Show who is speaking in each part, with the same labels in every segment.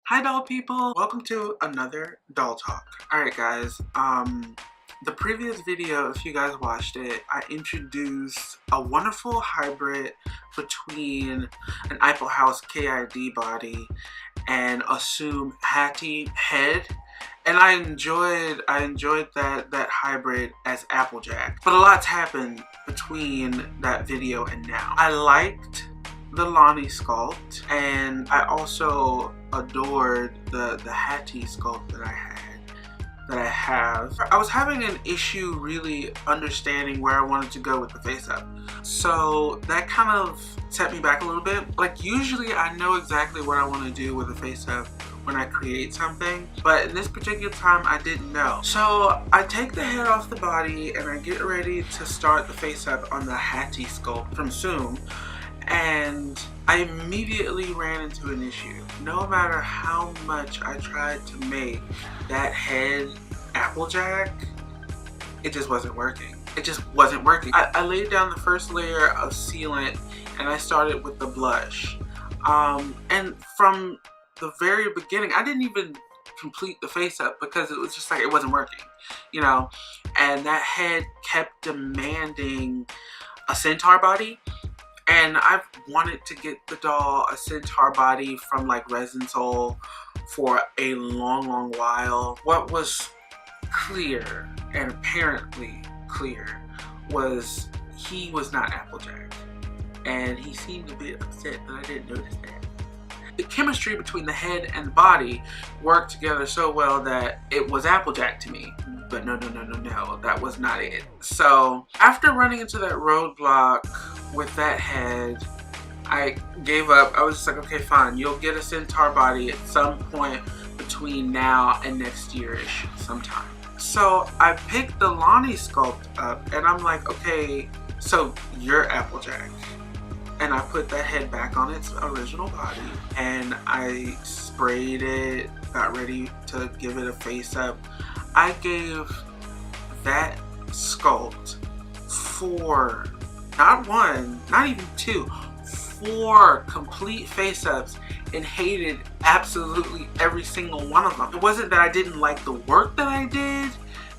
Speaker 1: Hi doll people! Welcome to another doll talk. Alright guys, the previous video, if you guys watched it, I introduced a wonderful hybrid between an Applejack KID body and assume Hattie head. And I enjoyed that hybrid as Applejack. But a lot's happened between that video and now. I liked the Lonnie sculpt, and I also adored the Hattie sculpt that I have. I was having an issue really understanding where I wanted to go with the face up, so that kind of set me back a little bit. Like, usually I know exactly what I want to do with the face up when I create something, but in this particular time I didn't know. So I take the head off the body and I get ready to start the face up on the Hattie sculpt from Zoom. And I immediately ran into an issue. No matter how much I tried to make that head Applejack, it just wasn't working. It just wasn't working. I laid down the first layer of sealant and I started with the blush. And from the very beginning, I didn't even complete the face up because it was just like, it wasn't working, you know? And that head kept demanding a centaur body. And I've wanted to get the doll a centaur body from like Resin Soul for a long while. What was clear, and apparently clear, was he was not Applejack. And he seemed a bit upset that I didn't notice that. The chemistry between the head and the body worked together so well that it was Applejack to me. But no, that was not it. So after running into that roadblock with that head, I gave up. I was just like, okay, fine, you'll get a centaur body at some point between now and next year-ish sometime. So I picked the Lonnie sculpt up and I'm like, okay, so you're Applejack. And I put that head back on its original body and I sprayed it, got ready to give it a face up. I gave that sculpt 4, not 1, not even 2, 4 complete face ups and hated absolutely every single one of them. It wasn't that I didn't like the work that I did,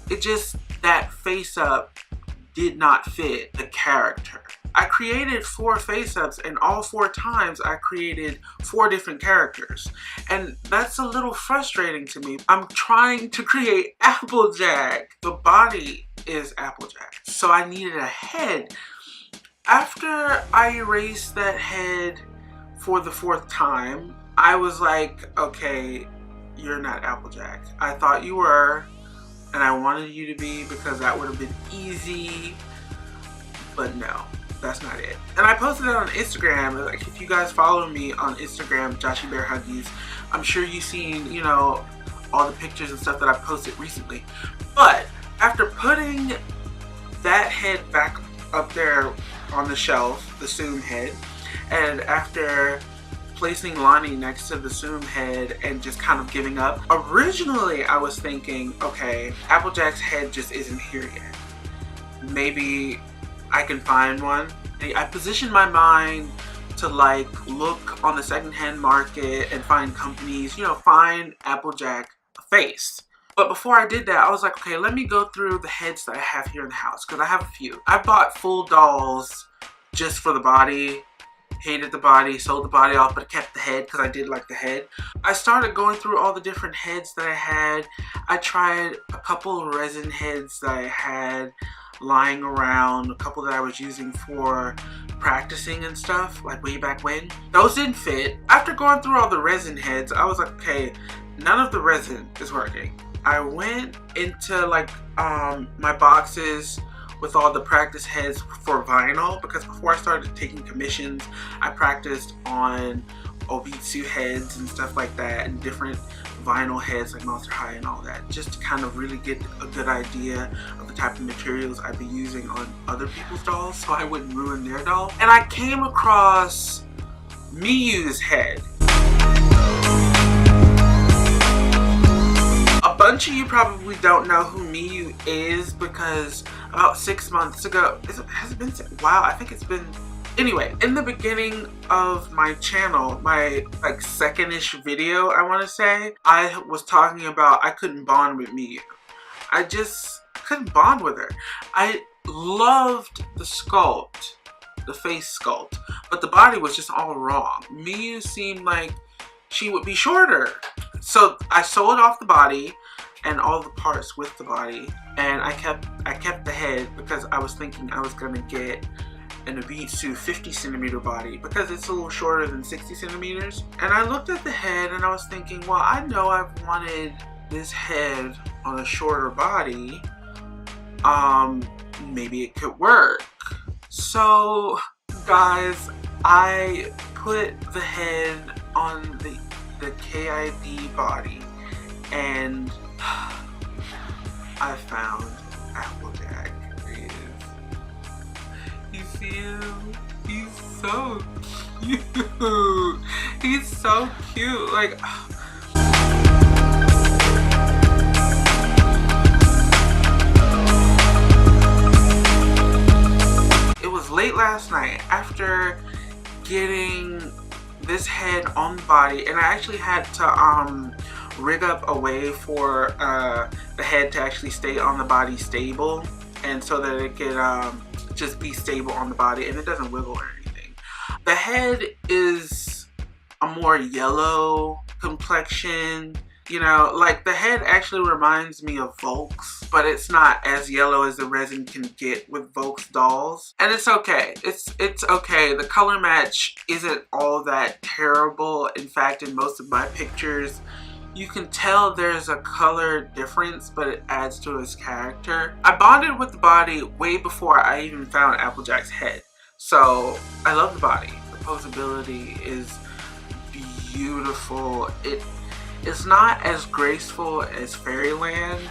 Speaker 1: it just that face up did not fit the character. I created 4 face ups and all 4 times I created 4 different characters. And that's a little frustrating to me. I'm trying to create Applejack. The body is Applejack. So I needed a head. After I erased that head for the 4th time, I was like, okay, you're not Applejack. I thought you were, and I wanted you to be because that would have been easy, but no. That's not it. And I posted it on Instagram. Like, if you guys follow me on Instagram, Joshy Bear Huggies, I'm sure you've seen, you know, all the pictures and stuff that I've posted recently. But after putting that head back up there on the shelf, the Zoom head, and after placing Lonnie next to the Zoom head and just kind of giving up, originally I was thinking, okay, Applejack's head just isn't here yet. Maybe I can find one. I positioned my mind to like look on the secondhand market and find companies, you know, find Applejack face. But before I did that, I was like, okay, let me go through the heads that I have here in the house, because I have a few. I bought full dolls just for the body, hated the body, sold the body off, but I kept the head because I did like the head. I started going through all the different heads that I had. I tried a couple of resin heads that I had lying around, a couple that I was using for practicing and stuff, like way back when. Those didn't fit. After going through all the resin heads, I was like, okay, none of the resin is working. I went into like my boxes with all the practice heads for vinyl, because before I started taking commissions, I practiced on Obitsu heads and stuff like that, and different vinyl heads like Monster High and all that, just to kind of really get a good idea of the type of materials I'd be using on other people's dolls so I wouldn't ruin their doll. And I came across Miyu's head. A bunch of you probably don't know who Miyu is because about 6 months ago, has it been, wow, I think it's been Anyway, in the beginning of my channel, my like second-ish video, I want to say, I was talking about I couldn't bond with Miyu. I just couldn't bond with her. I loved the sculpt, the face sculpt, but the body was just all wrong. Miyu seemed like she would be shorter. So I sold off the body and all the parts with the body, and I kept the head because I was thinking I was gonna get an Obitsu 50cm body because it's a little shorter than 60 centimeters. And I looked at the head and I was thinking, well, I know I've wanted this head on a shorter body. Maybe it could work. So guys, I put the head on the KID body and I found Applejack. You see him? He's so cute. He's so cute. Like, it was late last night after getting this head on the body, and I actually had to rig up a way for the head to actually stay on the body stable, and so that it could just be stable on the body and it doesn't wiggle or anything. The head is a more yellow complexion, you know, like the head actually reminds me of Volks, but it's not as yellow as the resin can get with Volks dolls. And it's okay. It's okay. The color match isn't all that terrible. In fact, in most of my pictures, you can tell there's a color difference, but it adds to his character. I bonded with the body way before I even found Applejack's head. So I love the body. The posability is beautiful. It's not as graceful as Fairyland,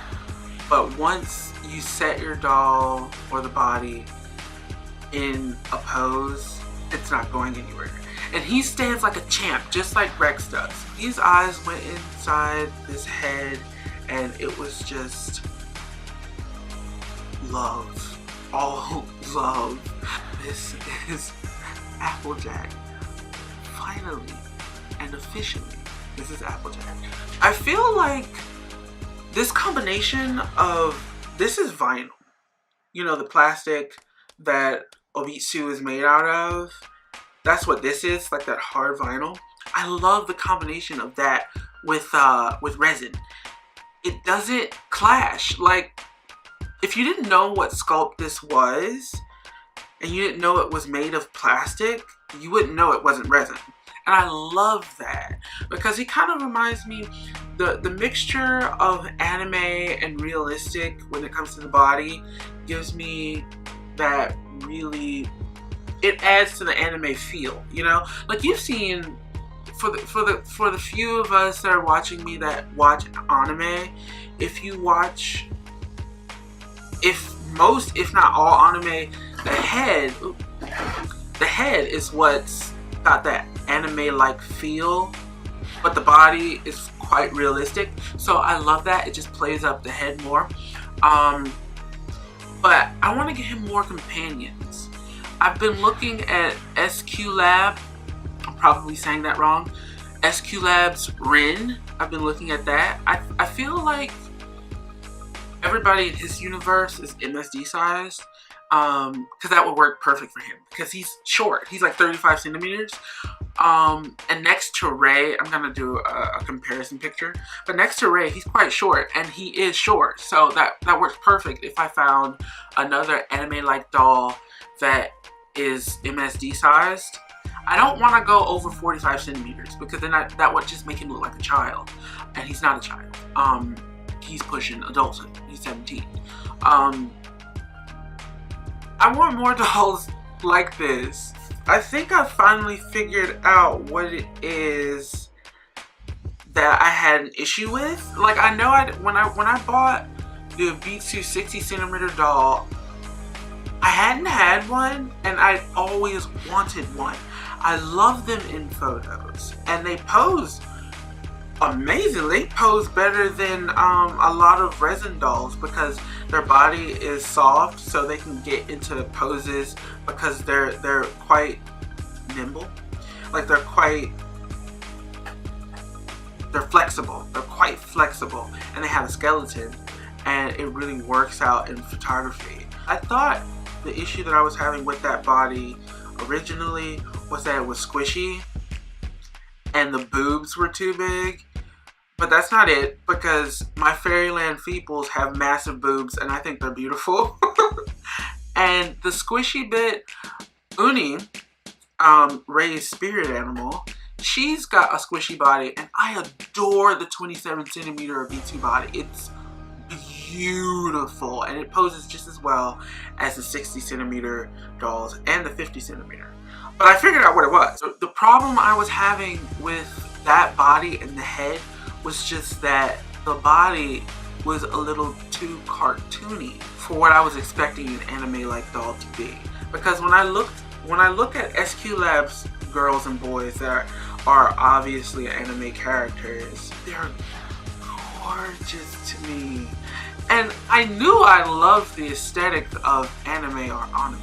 Speaker 1: but once you set your doll or the body in a pose, it's not going anywhere. And he stands like a champ, just like Rex does. These eyes went inside this head, and it was just love. All love. This is Applejack. Finally and officially, this is Applejack. I feel like this combination of, this is vinyl. You know, the plastic that Obitsu is made out of. That's what this is, like that hard vinyl. I love the combination of that with resin. It doesn't clash. Like, if you didn't know what sculpt this was, and you didn't know it was made of plastic, you wouldn't know it wasn't resin. And I love that, because he kind of reminds me, the mixture of anime and realistic when it comes to the body gives me that really, it adds to the anime feel, you know? Like, you've seen, for the few of us that are watching me that watch anime, if you watch, if not all anime, the head is what's got that anime-like feel, but the body is quite realistic. So I love that. It just plays up the head more. But I want to get him more companions. I've been looking at SQ Lab, I'm probably saying that wrong, SQ Lab's Rin. I've been looking at that. I feel like everybody in his universe is MSD sized, because that would work perfect for him, because he's short. He's like 35 centimeters. And next to Ray, I'm gonna do a comparison picture, but next to Ray, he's quite short, and he is short, so that works perfect if I found another anime-like doll that is MSD sized. I don't want to go over 45 centimeters, because then that would just make him look like a child, and he's not a child. He's pushing adulthood. He's 17. I want more dolls like this. I think I finally figured out what it is that I had an issue with. Like, I know when I bought the Obitsu 60 centimeter doll, I hadn't had one, and I always wanted one. I love them in photos, and they pose amazingly. They pose better than a lot of resin dolls, because their body is soft so they can get into poses because they're quite nimble. Like they're flexible. They're quite flexible, and they have a skeleton, and it really works out in photography. I thought the issue that I was having with that body originally was that it was squishy and the boobs were too big. But that's not it, because my Fairyland Feeples have massive boobs and I think they're beautiful. And the squishy bit, Uni, Ray's spirit animal, she's got a squishy body, and I adore the 27 centimeter B2 body. It's beautiful, and it poses just as well as the 60 centimeter dolls and the 50 centimeter. But I figured out what it was. So the problem I was having with that body and the head was just that the body was a little too cartoony for what I was expecting an anime-like doll to be. Because when I look at SQ Labs girls and boys that are obviously anime characters, they're gorgeous to me. And I knew I loved the aesthetic of anime or anime.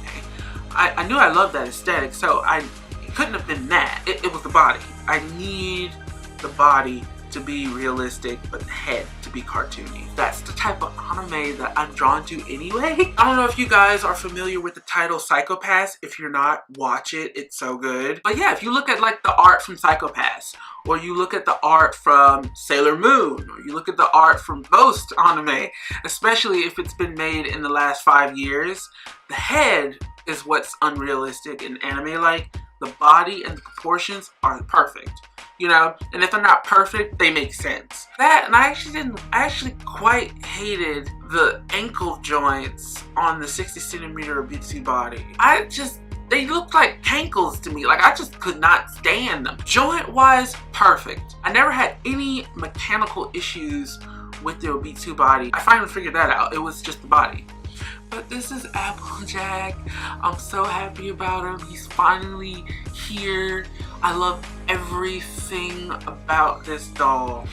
Speaker 1: I knew I loved that aesthetic, so it couldn't have been that. It was the body. I need the body to be realistic, but the head to be cartoony. That's the type of anime that I'm drawn to anyway. I don't know if you guys are familiar with the title Psycho-Pass. If you're not, watch it. It's so good. But yeah, if you look at like the art from Psycho-Pass, or you look at the art from Sailor Moon, or you look at the art from most anime, especially if it's been made in the last 5 years, the head is what's unrealistic in anime. Like, the body and the proportions are perfect, you know? And if they're not perfect, they make sense. That, and I actually quite hated the ankle joints on the 60 centimeter Bitsu body. They looked like cankles to me. Like, I just could not stand them. Joint-wise, perfect. I never had any mechanical issues with the Obitsu body. I finally figured that out. It was just the body. But this is Applejack. I'm so happy about him. He's finally here. I love everything about this doll.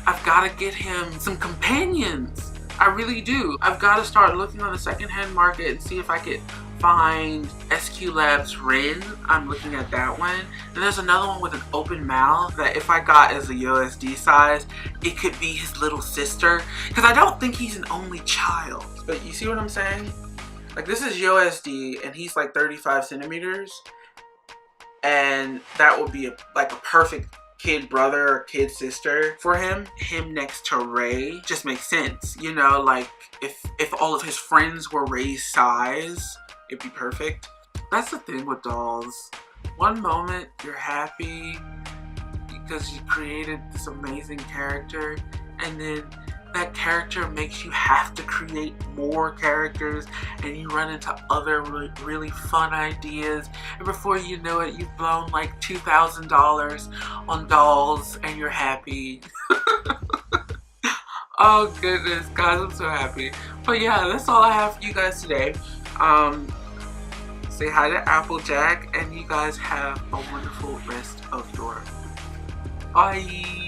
Speaker 1: I've got to get him some companions. I really do. I've got to start looking on the secondhand market and see if I could find SQ Labs Rin. I'm looking at that one. And there's another one with an open mouth that if I got as a USD size, it could be his little sister. Because I don't think he's an only child. But you see what I'm saying? Like, this is USD and he's like 35 centimeters. And that would be like a perfect kid brother or kid sister for him. Him next to Ray just makes sense. You know, like if all of his friends were Ray's size, it'd be perfect. That's the thing with dolls. One moment you're happy because you created this amazing character, and then that character makes you have to create more characters, and you run into other really fun ideas, and before you know it, you've blown like $2,000 on dolls and you're happy. Oh goodness, guys, I'm so happy. But yeah, that's all I have for you guys today. Say hi to Applejack, and you guys have a wonderful rest of your... Bye!